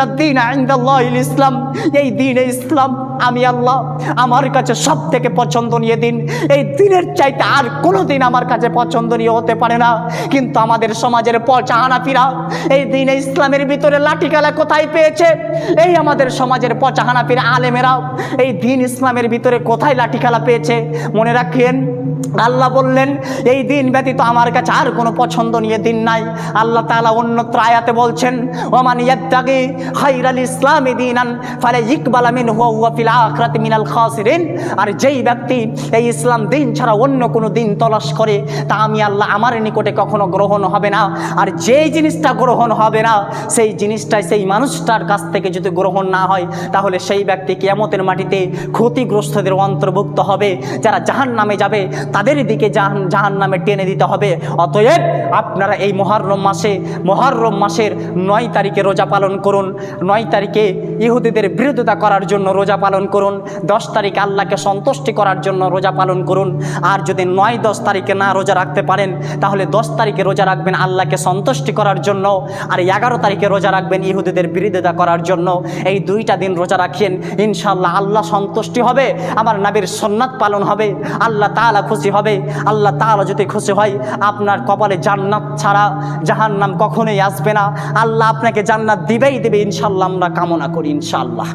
ইন্নাদ-দীনা ইনদাল্লাহিল ইসলাম, এই দ্বীনে ইসলাম আমি আল্লাহ আমার কাছে সব থেকে পছন্দনীয় দিন। এই দিনের চাইতে আর কোনো দিন আমার কাছে পছন্দনীয় হতে পারে না। কিন্তু আমাদের সমাজের পচা হানাফিরা এই দ্বীনে ইসলামের ভিতরে লাঠিকালা কোথায় পেয়েছে? এই আমাদের সমাজের পচা হানাফির আলেমেরা এই দ্বীন ইসলামের ভিতরে কোথায় লাঠিকালা পেয়েছে? মনে রাখেন, আল্লাহ বললেন এই দিন ব্যতীত আমার কাছে আর কোনো পছন্দনীয় দিন নাই। আল্লাহ তাআলা অন্যত্র আয়াতে বলছেন, ওমান ইয়াত্তাগি খায়রাল ইসলামি দীনান ফালা ইকবালা মিনহু ওয়া হুয়া ফিল আখিরাতি মিনাল খাসিরিন। আর যেই ব্যক্তি এই ইসলাম দিন ছাড়া অন্য কোনো দিন তলাশ করে, তা আমি আল্লাহ আমার নিকটে কখনো গ্রহণ হবে না। আর যেই জিনিসটা গ্রহণ হবে না, সেই জিনিসটাই সেই মানুষটার কাছ থেকে যদি গ্রহণ না হয়, তাহলে সেই ব্যক্তি কিয়ামতের মাটিতে ক্ষতিগ্রস্তদের অন্তর্ভুক্ত হবে, যারা জাহান্নামে যাবে, তাদের দিকে জাহান্নামে টেনে দিতে হবে। অতএব আপনারা এই মুহররম মাসের 9 তারিখে রোজা পালন করুন। 9 তারিখে ইহুদিদের বিরোধিতা করার জন্য রোজা পালন করুন। 10 তারিখে আল্লাহকে সন্তুষ্টি করার জন্য রোজা পালন করুন। আর যদি 9-10 তারিখে না রোজা রাখতে পারেন, তাহলে 10 তারিখে রোজা রাখবেন আল্লাহকে সন্তুষ্টি করার জন্য, আর 11 তারিখে রোজা রাখবেন ইহুদিদের বিরোধিতা করার জন্য। এই 2টা দিন রোজা রাখেন, ইনশাআল্লাহ আল্লাহ সন্তুষ্টি হবে, আমার নবীর সুন্নাত পালন হবে, আল্লাহ তাআলা খুশি হবে। আল্লাহ তাআলা যদি খুশি হয়, আপনার কপালে জান্নাত ছাড়া জাহান্নাম কখনোই আসবে না। আল্লাহ আপনাকে জান্নাত দিবেই দিবে, ইনশাআল্লাহ আমরা কামনা করি ইনশাআল্লাহ।